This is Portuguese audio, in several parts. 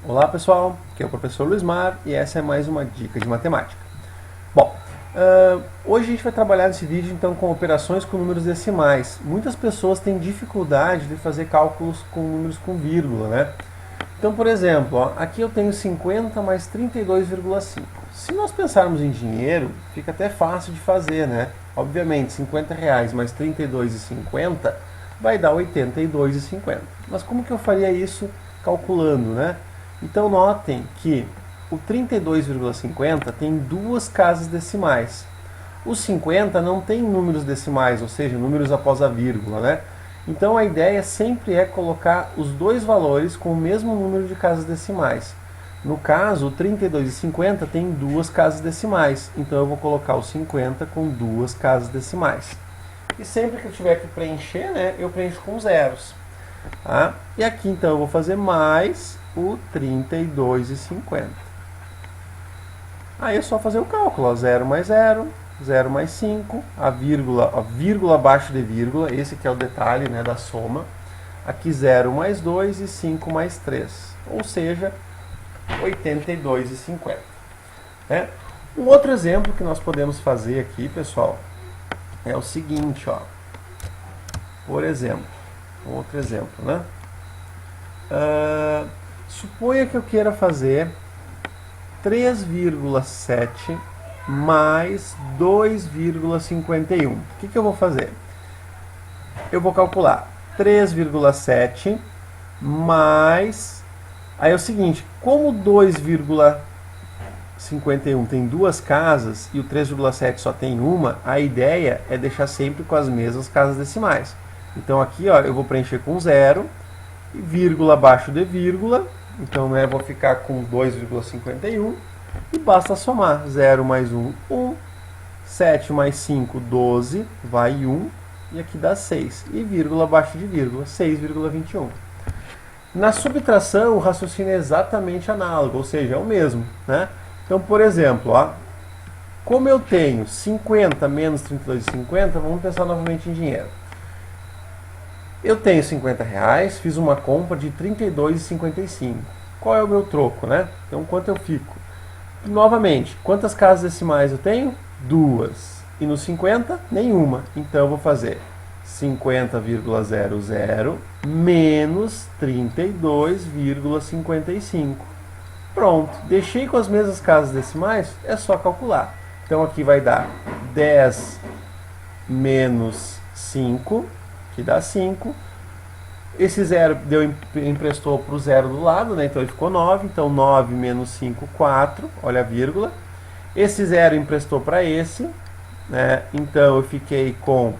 Olá pessoal, aqui é o professor Luismar e essa é mais uma dica de matemática. Bom, hoje a gente vai trabalhar nesse vídeo então com operações com números decimais. Muitas pessoas têm dificuldade de fazer cálculos com números com vírgula, né? Então, por exemplo, ó, aqui eu tenho 50 mais 32,5. Se nós pensarmos em dinheiro, fica até fácil de fazer, né? Obviamente, 50 reais mais 32,50 vai dar 82,50. Mas como que eu faria isso calculando, né? Então notem que o 32,50 tem duas casas decimais. O 50 não tem números decimais, ou seja, números após a vírgula, né? Então a ideia sempre é colocar os dois valores com o mesmo número de casas decimais. No caso, o 32,50 tem duas casas decimais, então eu vou colocar o 50 com duas casas decimais. E sempre que eu tiver que preencher, né, eu preencho com zeros. Tá? E aqui então eu vou fazer mais o 32,50. Aí é só fazer o cálculo, ó, 0 mais 0, 0 mais 5, a vírgula abaixo de vírgula, esse que é o detalhe, né, da soma. Aqui 0 mais 2 e 5 mais 3, ou seja, 82,50. Né? Um outro exemplo que nós podemos fazer aqui, pessoal, é o seguinte, ó. Por exemplo, outro exemplo, né? Suponha que eu queira fazer 3,7 mais 2,51. O que eu vou fazer? Eu vou calcular 3,7 mais... Aí é o seguinte, como 2,51 tem duas casas e o 3,7 só tem uma, a ideia é deixar sempre com as mesmas casas decimais. Então aqui, ó, eu vou preencher com zero, e vírgula abaixo de vírgula, então né, eu vou ficar com 2,51 e basta somar. 0 mais 1, 1, 7 mais 5, 12, vai 1, e aqui dá 6. E vírgula abaixo de vírgula, 6,21. Na subtração, o raciocínio é exatamente análogo, ou seja, é o mesmo. Né? Então, por exemplo, ó, como eu tenho 50 menos 32,50, vamos pensar novamente em dinheiro. Eu tenho 50 reais, fiz uma compra de 32,55. Qual é o meu troco, né? Então, quanto eu fico? Novamente, quantas casas decimais eu tenho? Duas. E no 50, nenhuma. Então, eu vou fazer 50,00 menos 32,55. Pronto. Deixei com as mesmas casas decimais, é só calcular. Então, aqui vai dar 10 menos 5, que dá 5. Esse zero emprestou para o zero do lado, né? Então ele ficou 9. Então 9 menos 5, 4. Olha a vírgula. Esse zero emprestou para esse, né? Então eu fiquei com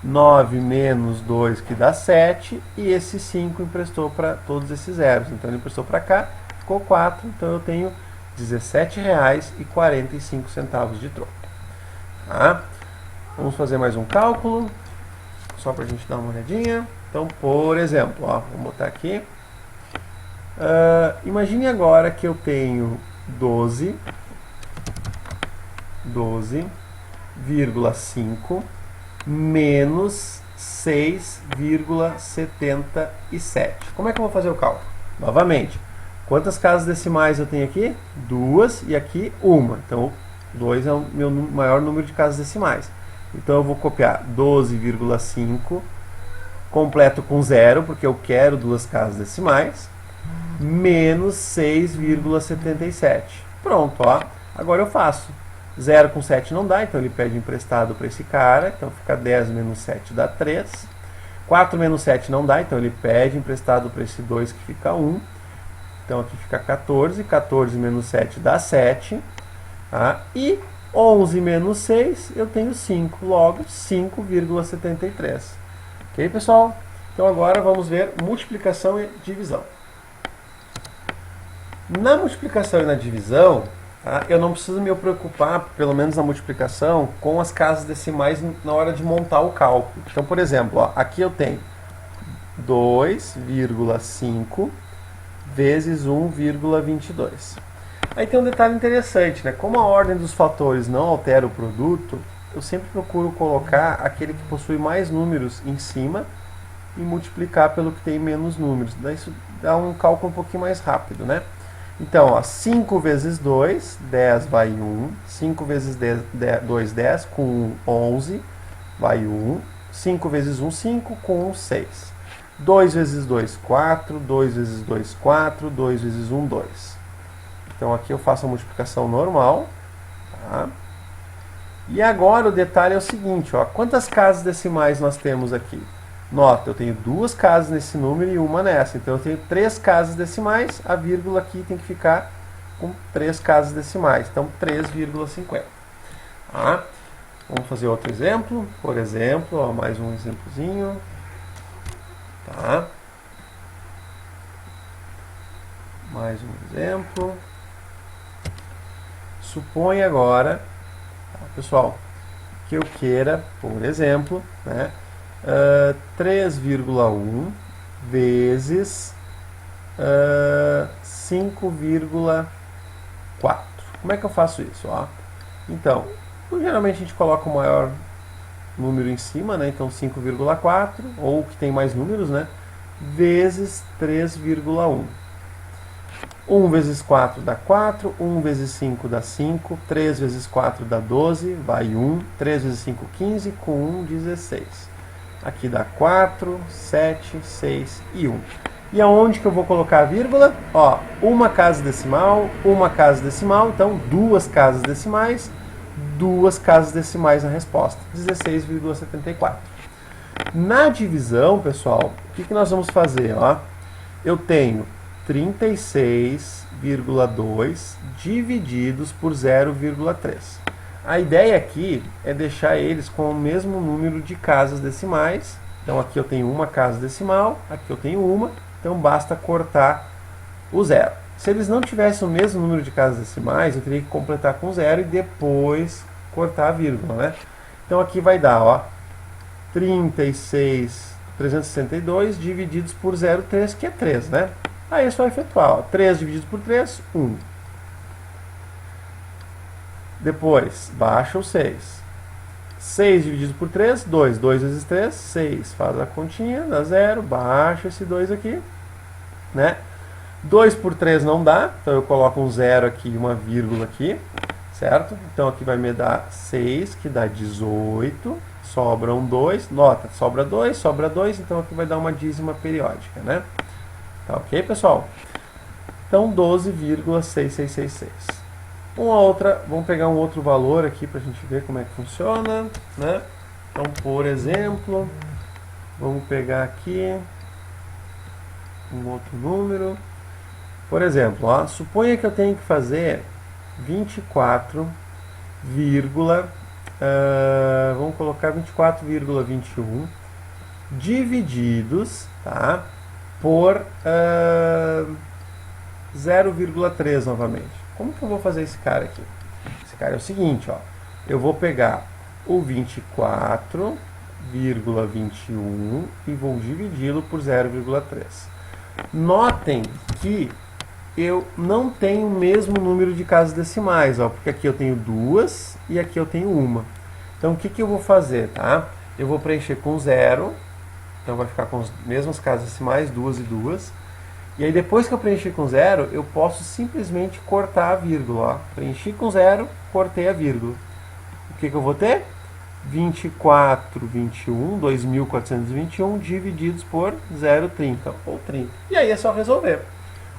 9 menos 2, que dá 7. E esse 5 emprestou para todos esses zeros. Então ele emprestou para cá, ficou 4. Então eu tenho R$ 17,45 de troco. Tá? Vamos fazer mais um cálculo, só para a gente dar uma olhadinha. Então, por exemplo, ó, vamos botar aqui. Imagine agora que eu tenho 12,5 menos 6,77. Como é que eu vou fazer o cálculo? Novamente, quantas casas decimais eu tenho aqui? Duas e aqui uma. Então, 2 é o meu maior número de casas decimais. Então eu vou copiar 12,5, completo com zero, porque eu quero duas casas decimais, menos 6,77. Pronto, ó. Agora eu faço. 0 com 7 não dá, então ele pede emprestado para esse cara, então fica 10 menos 7 dá 3. 4 menos 7 não dá, então ele pede emprestado para esse 2, que fica 1. Então aqui fica 14, 14 menos 7 dá 7. Tá? E 11 menos 6, eu tenho 5, logo 5,73. Ok, pessoal? Então agora vamos ver multiplicação e divisão. Na multiplicação e na divisão, tá, eu não preciso me preocupar, pelo menos na multiplicação, com as casas decimais na hora de montar o cálculo. Então, por exemplo, ó, aqui eu tenho 2,5 vezes 1,22. Aí tem um detalhe interessante, né? Como a ordem dos fatores não altera o produto, eu sempre procuro colocar aquele que possui mais números em cima e multiplicar pelo que tem menos números. Daí isso dá um cálculo um pouquinho mais rápido, né? Então, ó, 5 vezes 2, 10 vai 1. 5 vezes 2, 10. Com 1, 11, vai 1. 5 vezes 1, 5. Com 1, 6. 2 vezes 2, 4. 2 vezes 2, 4. 2 vezes 1, 2. Então, aqui eu faço a multiplicação normal. Tá? E agora o detalhe é o seguinte, ó, quantas casas decimais nós temos aqui? Nota, eu tenho duas casas nesse número e uma nessa. Então eu tenho 3 casas decimais, a vírgula aqui tem que ficar com 3 casas decimais. Então 3,50. Tá? Vamos fazer outro exemplo. Por exemplo, ó, mais um exemplozinho. Tá? Mais um exemplo. Supõe agora, tá, pessoal, que eu queira, por exemplo, né, 3,1 vezes 5,4. Como é que eu faço isso? Ó? Então, geralmente a gente coloca o maior número em cima, né? Então 5,4, ou que tem mais números, né? Vezes 3,1. 1 vezes 4 dá 4, 1 vezes 5 dá 5, 3 vezes 4 dá 12, vai 1, 3 vezes 5, 15, com 1, 16. Aqui dá 4, 7, 6 e 1. E aonde que eu vou colocar a vírgula? Ó, uma casa decimal, então 2 casas decimais, 2 casas decimais na resposta, 16,74. Na divisão, pessoal, o que nós vamos fazer? Ó? Eu tenho 36,2 divididos por 0,3. A ideia aqui é deixar eles com o mesmo número de casas decimais. Então aqui eu tenho uma casa decimal, aqui eu tenho uma, então basta cortar o zero. Se eles não tivessem o mesmo número de casas decimais, eu teria que completar com zero e depois cortar a vírgula, né? Então aqui vai dar, ó, 362 divididos por 0,3, que é 3, né? Aí é só efetuar, ó, 3 dividido por 3, 1. Depois, baixa o 6. 6 dividido por 3, 2. 2 vezes 3, 6. Faz a continha, dá 0, baixa esse 2 aqui, né? 2 por 3 não dá, então eu coloco um 0 aqui e uma vírgula aqui, certo? Então aqui vai me dar 6, que dá 18, sobra um 2, nota, sobra 2, então aqui vai dar uma dízima periódica, né? Tá ok, pessoal? Então 12,6666. Vamos pegar um outro valor aqui para a gente ver como é que funciona, né? Então, por exemplo, vamos pegar aqui um outro número. Por exemplo, ó, suponha que eu tenho que fazer 24, vamos colocar 24,21 divididos, tá, por 0,3 novamente. Como que eu vou fazer esse cara aqui? Esse cara é o seguinte, ó, eu vou pegar o 24,21 e vou dividi-lo por 0,3. Notem que eu não tenho o mesmo número de casas decimais, ó, porque aqui eu tenho 2 e aqui eu tenho 1. Então o que eu vou fazer? Tá? Eu vou preencher com 0, então vai ficar com as mesmas casas decimais, 2 e 2. E aí depois que eu preenchi com 0, eu posso simplesmente cortar a vírgula. Ó. Preenchi com 0, cortei a vírgula. O que eu vou ter? 2421 divididos por 0,30, ou 30. E aí é só resolver.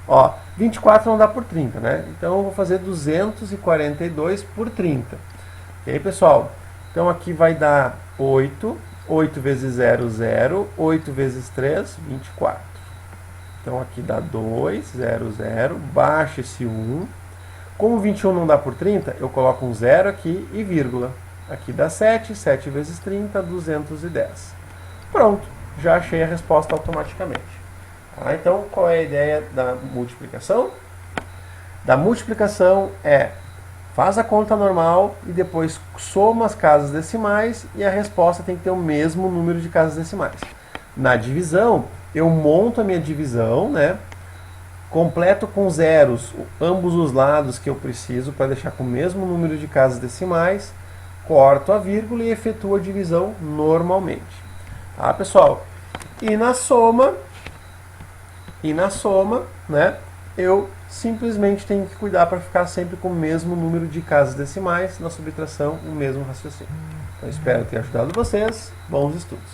Ó, 24 não dá por 30, né? Então eu vou fazer 242 por 30. Ok, pessoal? Então aqui vai dar 8. 8 vezes 0, 0. 8 vezes 3, 24. Então aqui dá 2, 0, 0. Baixa esse 1. Como 21 não dá por 30, eu coloco um 0 aqui e vírgula. Aqui dá 7. 7 vezes 30, 210. Pronto, já achei a resposta automaticamente. Ah, então, qual é a ideia da multiplicação? Da multiplicação faz a conta normal e depois soma as casas decimais e a resposta tem que ter o mesmo número de casas decimais. Na divisão, eu monto a minha divisão, né? Completo com zeros ambos os lados que eu preciso para deixar com o mesmo número de casas decimais, corto a vírgula e efetuo a divisão normalmente. Tá, pessoal? E na soma, né, eu simplesmente tenho que cuidar para ficar sempre com o mesmo número de casas decimais, na subtração o mesmo raciocínio. Então espero ter ajudado vocês. Bons estudos!